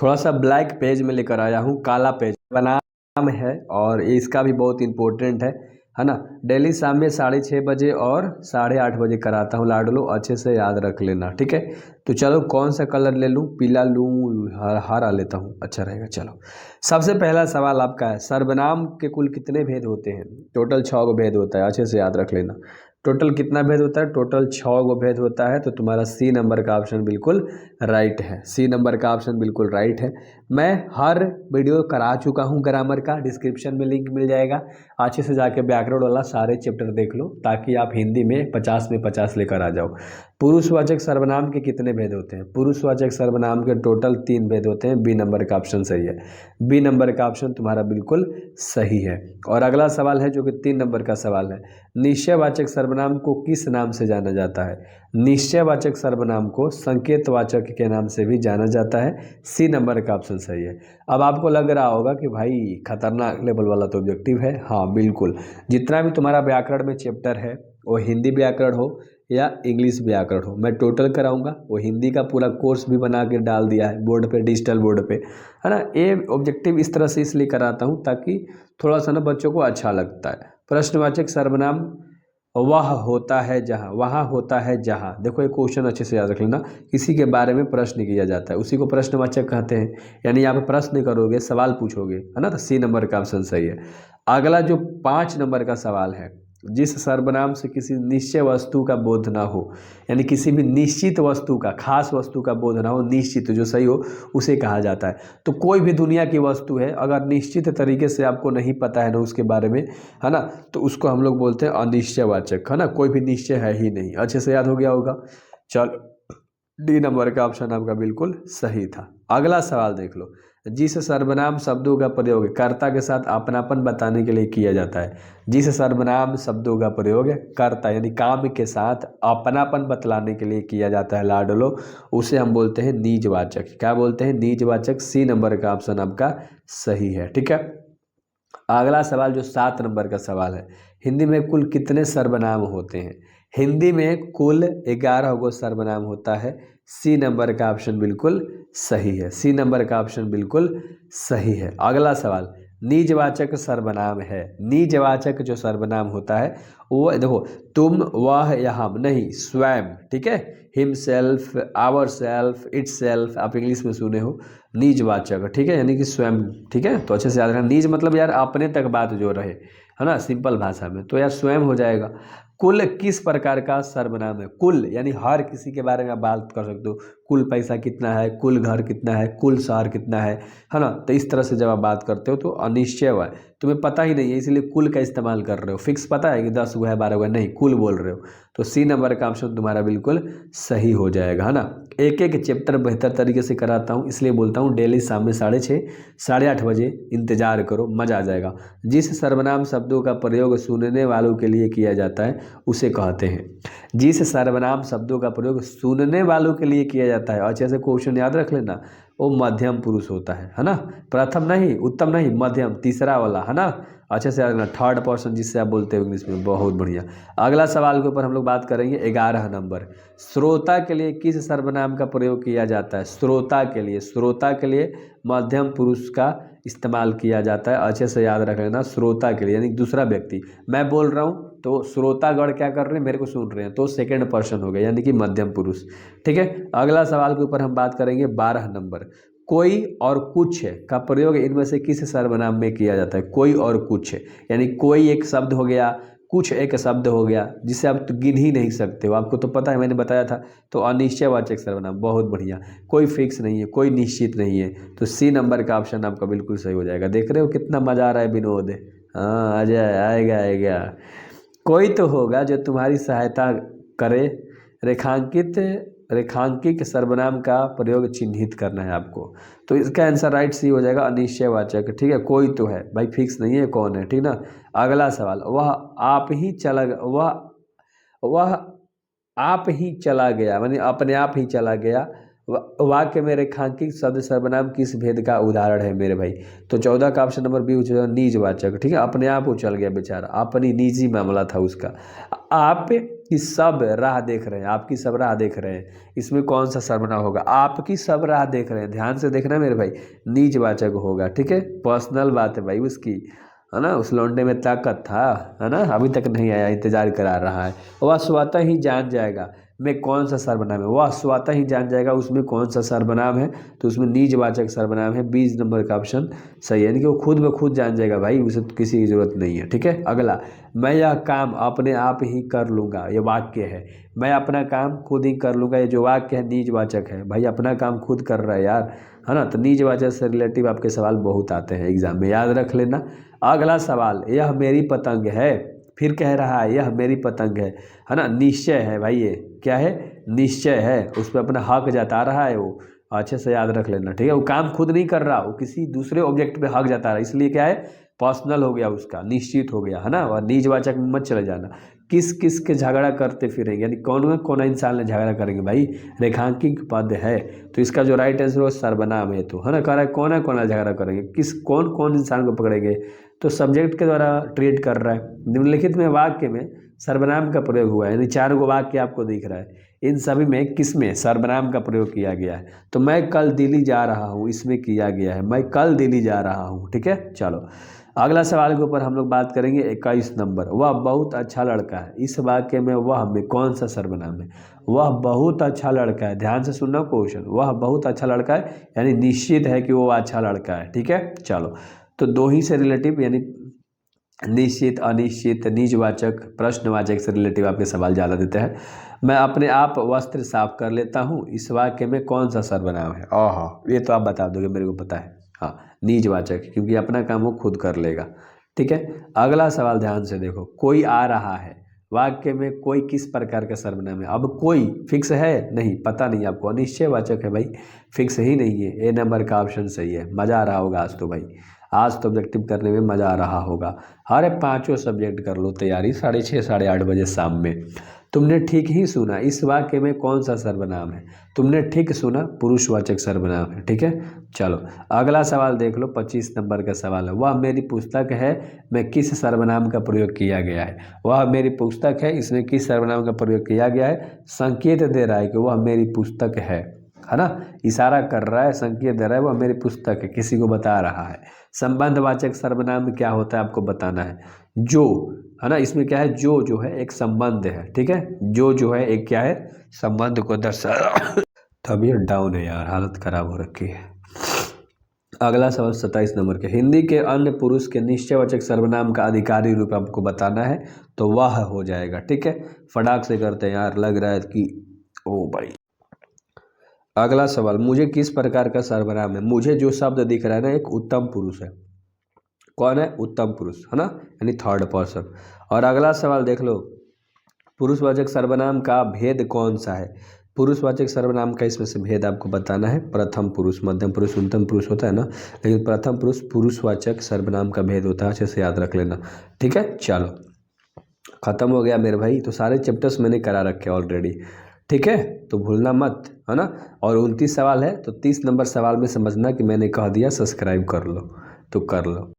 थोड़ा सा black page में लेकर आया हूँ, काला पेज बनाम है और इसका भी बहुत इम्पोर्टेंट है ना। डेली शाम में 6:30 बजे और 8:30 बजे कराता हूँ लाडलो, अच्छे से याद रख लेना, ठीक है। तो चलो कौन सा कलर ले लूँ, पीला लूँ, हरा लेता हूँ, अच्छा रहेगा। चलो सबसे पहला सवाल आपका है, सर्वनाम के कुल कितने भेद होते हैं? टोटल 6 गो भेद होता है, अच्छे से याद रख लेना। टोटल कितना भेद होता है? टोटल 6 गो भेद होता है। तो तुम्हारा सी नंबर का ऑप्शन बिल्कुल राइट है, सी नंबर का ऑप्शन बिल्कुल राइट है। मैं हर वीडियो करा चुका हूँ ग्रामर का, डिस्क्रिप्शन में लिंक मिल जाएगा, अच्छे से जाके व्याकरण वाला सारे चैप्टर देख लो ताकि आप हिंदी में 50 में 50 लेकर आ जाओ। पुरुषवाचक सर्वनाम के कितने भेद होते हैं? पुरुषवाचक सर्वनाम के टोटल 3 भेद होते हैं। बी नंबर का ऑप्शन सही है, बी नंबर का ऑप्शन तुम्हारा बिल्कुल सही है। और अगला सवाल है जो कि 3 नंबर का सवाल है, निश्चयवाचक सर्वनाम को किस नाम से जाना जाता है? निश्चयवाचक सर्वनाम को संकेतवाचक के नाम से भी जाना जाता है, सी नंबर का ऑप्शन सही है। अब आपको लग रहा होगा कि भाई खतरनाक लेवल वाला तो ऑब्जेक्टिव है, हाँ बिल्कुल। जितना भी तुम्हारा व्याकरण में चैप्टर है, वो हिंदी व्याकरण हो या इंग्लिश व्याकरण हो, मैं टोटल कराऊंगा। वो हिंदी का पूरा कोर्स भी बना के डाल दिया है बोर्ड पे, डिजिटल बोर्ड पे, है ना। ये ऑब्जेक्टिव इस तरह से इसलिए कराता हूँ ताकि थोड़ा सा ना बच्चों को अच्छा लगता है। प्रश्नवाचक सर्वनाम वह होता है जहाँ, वहाँ होता है जहाँ, देखो ये क्वेश्चन अच्छे से याद रख लेना, किसी के बारे में प्रश्न किया जाता है उसी को प्रश्नवाचक कहते हैं, यानी आप प्रश्न करोगे, सवाल पूछोगे, है ना। तो सी नंबर का ऑप्शन सही है। अगला जो 5 नंबर का सवाल है, जिस सर्वनाम से किसी निश्चय वस्तु का बोध ना हो, यानी किसी भी निश्चित वस्तु का, खास वस्तु का बोध ना हो, निश्चित जो सही हो उसे कहा जाता है। तो कोई भी दुनिया की वस्तु है, अगर निश्चित तरीके से आपको नहीं पता है ना उसके बारे में, है ना, तो उसको हम लोग बोलते हैं अनिश्चयवाचक, है ना। कोई भी निश्चय है ही नहीं, अच्छे से याद हो गया होगा। चलो डी नंबर का ऑप्शन आपका बिल्कुल सही था। अगला सवाल देख लो, जिस सर्वनाम शब्दों का प्रयोग कर्ता के साथ अपनापन बताने के लिए किया जाता है, जिस सर्वनाम शब्दों का प्रयोग कर्ता यानी काम के साथ अपनापन बतलाने के लिए किया जाता है लाडलो, उसे हम बोलते हैं निजवाचक। क्या बोलते हैं? निजवाचक। सी नंबर का ऑप्शन आपका सही है, ठीक है। अगला सवाल जो 7 नंबर का सवाल है, हिंदी में कुल कितने सर्वनाम होते हैं? हिंदी में कुल 11 गो सर्वनाम होता है, सी नंबर का ऑप्शन बिल्कुल सही है, सी नंबर का ऑप्शन बिल्कुल सही है। अगला सवाल, निजवाचक सर्वनाम है, निजवाचक जो सर्वनाम होता है वो देखो, तुम, वह या हम नहीं, स्वयं, ठीक है। Himself, our self, itself, आप इंग्लिश में सुने हो, निजवाचक, ठीक है, यानी कि स्वयं, ठीक है। तो अच्छे से याद रखना, निज मतलब यार अपने तक बात जो रहे, है ना, सिंपल भाषा में, तो यार स्वयं हो जाएगा। कुल किस प्रकार का सर्वनाम है? कुल यानी हर किसी के बारे में आप बात कर सकते हो, कुल पैसा कितना है, कुल घर कितना है, कुल शहर कितना है ना। तो इस तरह से जब आप बात करते हो तो अनिश्चय है, तुम्हें पता ही नहीं है इसलिए कुल का इस्तेमाल कर रहे हो। फिक्स पता है कि 10 गो है, 12 गो है, नहीं, कुल बोल रहे हो। तो सी नंबर का ऑप्शन तुम्हारा बिल्कुल सही हो जाएगा, है ना। एक एक चैप्टर बेहतर तरीके से कराता हूँ, इसलिए बोलता हूँ डेली शाम में 6:30 8:30 बजे इंतजार करो, मज़ा आ जाएगा। जिस सर्वनाम शब्दों का प्रयोग सुनने वालों के लिए किया जाता है उसे कहते हैं, जिस सर्वनाम शब्दों का प्रयोग सुनने वालों के लिए किया जाता है, अच्छे से क्वेश्चन याद रख लेना, वो मध्यम पुरुष होता है ना। प्रथम नहीं, उत्तम नहीं, मध्यम, तीसरा वाला, है ना। अच्छे से याद रखना, थर्ड पर्सन जिससे आप बोलते हो इंग्लिश में, बहुत बढ़िया। अगला सवाल के ऊपर हम लोग बात करेंगे 11 नंबर, श्रोता के लिए किस सर्वनाम का प्रयोग किया जाता है? श्रोता के लिए, श्रोता के लिए मध्यम पुरुष का इस्तेमाल किया जाता है, अच्छे से याद रख लेना, श्रोता के लिए यानी दूसरा व्यक्ति, मैं बोल रहा हूँ तो श्रोतागण क्या कर रहे हैं, मेरे को सुन रहे हैं, तो सेकंड पर्सन हो गया यानी कि मध्यम पुरुष, ठीक है। अगला सवाल के ऊपर हम बात करेंगे 12 नंबर, कोई और कुछ का प्रयोग इनमें से किस सर्वनाम में किया जाता है? कोई और कुछ, यानी कोई एक शब्द हो गया, कुछ एक शब्द हो गया, जिसे आप तो गिन ही नहीं सकते हो, आपको तो पता है, मैंने बताया था। तो अनिश्चयवाचक सर्वनाम, बहुत बढ़िया, कोई फिक्स नहीं है, कोई निश्चित नहीं है, तो सी नंबर का ऑप्शन आपका बिल्कुल सही हो जाएगा। देख रहे हो कितना मज़ा आ रहा है विनोद? हाँ आ जाए, आएगा आएगा। कोई तो होगा जो तुम्हारी सहायता करे, रेखांकित, रेखांकित सर्वनाम का प्रयोग चिन्हित करना है आपको, तो इसका आंसर राइट सी हो जाएगा, अनिश्चयवाचक, ठीक है। कोई तो है भाई, फिक्स नहीं है कौन है, ठीक ना। अगला सवाल, वह आप ही चला, वह आप ही चला गया, माने अपने आप ही चला गया, वाक्य में रेखांकित शब्द सर्वनाम किस भेद का उदाहरण है मेरे भाई? तो 14 का ऑप्शन नंबर बी हो जाएगा, निजवाचक, ठीक है। अपने आप वो चल गया बेचारा, अपनी निजी मामला था उसका। आप कि सब राह देख रहे हैं, आपकी सब राह देख रहे हैं, इसमें कौन सा सर्वनाम होगा? आपकी सब राह देख रहे हैं, ध्यान से देखना मेरे भाई, नीचवाचक होगा। ठीक है, पर्सनल बात है भाई उसकी, है ना। उस लौंडे में ताकत था, है ना, अभी तक नहीं आया, इंतजार करा रहा है। वह स्वतः ही जान जाएगा में कौन सा सर्वनाम है, वह स्वतः ही जान जाएगा उसमें कौन सा सर्वनाम है। तो उसमें निजवाचक सर्वनाम है, 20 नंबर का ऑप्शन सही है, यानी कि वो खुद ब खुद जान जाएगा भाई, उसे किसी की जरूरत नहीं है। ठीक है, अगला, मैं यह काम अपने आप ही कर लूँगा, ये वाक्य है। मैं अपना काम खुद ही कर लूँगा, ये जो वाक्य है निजवाचक है भाई, अपना काम खुद कर रहा है यार, है ना। तो निजवाचक से रिलेटिव आपके सवाल बहुत आते हैं एग्जाम में, याद रख लेना। अगला सवाल, यह मेरी पतंग है, फिर कह रहा है यह मेरी पतंग है ना। निश्चय है भाई, ये क्या है? निश्चय है, उस पर अपना हक जता रहा है वो, अच्छे से याद रख लेना। ठीक है, वो काम खुद नहीं कर रहा, वो किसी दूसरे ऑब्जेक्ट पे हक जता रहा है, इसलिए क्या है? पर्सनल हो गया उसका, निश्चित हो गया, है ना। और निजवाचक में मत चले जाना। किस किस के झगड़ा करते फिरेंगे, यानी कौन कौन इंसान ने झगड़ा करेंगे भाई, रेखांकित पद है, तो इसका जो राइट आंसर हो सर्वनाम है, तो है ना। कह रहा है कौन झगड़ा करेंगे, किस कौन कौन इंसान को पकड़ेंगे, तो सब्जेक्ट के द्वारा ट्रीट कर रहा है। निम्नलिखित में वाक्य में सर्वनाम का प्रयोग हुआ है, यानी 4 गो वाक्य आपको दिख रहा है, इन सभी में किस में सर्वनाम का प्रयोग किया गया है? तो मैं कल दिल्ली जा रहा हूँ, इसमें किया गया है, मैं कल दिल्ली जा रहा हूँ। ठीक है, चलो अगला सवाल के ऊपर हम लोग बात करेंगे। 21 नंबर, वह बहुत अच्छा लड़का है, इस वाक्य में वह में कौन सा सर्वनाम है? वह बहुत अच्छा लड़का है, ध्यान से सुनना क्वेश्चन, वह बहुत अच्छा लड़का है, यानी निश्चित है कि वो अच्छा लड़का है। ठीक है, चलो तो दो ही से रिलेटिव, यानी निश्चित, अनिश्चित, निजवाचक, प्रश्नवाचक से रिलेटिव आपके सवाल ज़्यादा देते हैं। मैं अपने आप वस्त्र साफ कर लेता हूँ, इस वाक्य में कौन सा सर्वनाम है? ये तो आप बता दोगे, मेरे को पता है, हाँ निजवाचक, क्योंकि अपना काम वो खुद कर लेगा। ठीक है, अगला सवाल ध्यान से देखो, कोई आ रहा है, वाक्य में कोई किस प्रकार का सर्वनाम है? अब कोई फिक्स है नहीं, पता नहीं आपको, अनिश्चयवाचक है भाई, फिक्स ही नहीं है। ए नंबर का ऑप्शन सही है। मज़ा आ रहा होगा आज तो भाई, आज तो ऑब्जेक्टिव करने में मज़ा आ रहा होगा। हर 5 सब्जेक्ट कर लो तैयारी, 6:30 8:30 बजे शाम में। तुमने ठीक ही सुना, इस वाक्य में कौन सा सर्वनाम है? तुमने ठीक सुना, पुरुषवाचक सर्वनाम है। ठीक है, चलो अगला सवाल देख लो, 25 नंबर का सवाल है, वह मेरी पुस्तक है में किस सर्वनाम का प्रयोग किया गया है? वह मेरी पुस्तक है, इसमें किस सर्वनाम का प्रयोग किया गया है? संकेत दे रहा है कि वह मेरी पुस्तक है ना, इशारा कर रहा है, संकेत दे रहा है, वह मेरी पुस्तक है, किसी को बता रहा है। संबंधवाचक सर्वनाम क्या होता है आपको बताना है, जो, है ना। इसमें क्या है, जो है एक संबंध है। ठीक है, जो है एक क्या है, संबंध को दर्शा तबीयत डाउन है यार, हालत खराब हो रखी है। अगला सवाल 27 नंबर के, हिंदी के अन्य पुरुष के निश्चयवाचक सर्वनाम का अधिकारी रूप आपको बताना है, तो वह हो जाएगा। ठीक है, फटाक से करते हैं यार, लग रहा है कि ओ भाई। अगला सवाल, मुझे किस प्रकार का सर्वनाम है? मुझे जो शब्द दिख रहा है ना, एक उत्तम पुरुष है। कौन है? उत्तम पुरुष, है ना, यानी थर्ड पर्सन। और अगला सवाल देख लो, पुरुषवाचक सर्वनाम का भेद कौन सा है? पुरुषवाचक सर्वनाम का इसमें से भेद आपको बताना है। प्रथम पुरुष, मध्यम पुरुष, उत्तम पुरुष होता है ना, लेकिन प्रथम पुरुष पुरुषवाचक सर्वनाम का भेद होता है, अच्छे से याद रख लेना। ठीक है, चलो खत्म हो गया मेरे भाई, तो सारे चैप्टर्स मैंने करा रखे ऑलरेडी। ठीक है, तो भूलना मत, है ना। और 29 सवाल है, तो 30 नंबर सवाल में समझना कि मैंने कह दिया सब्सक्राइब कर लो, तो कर लो।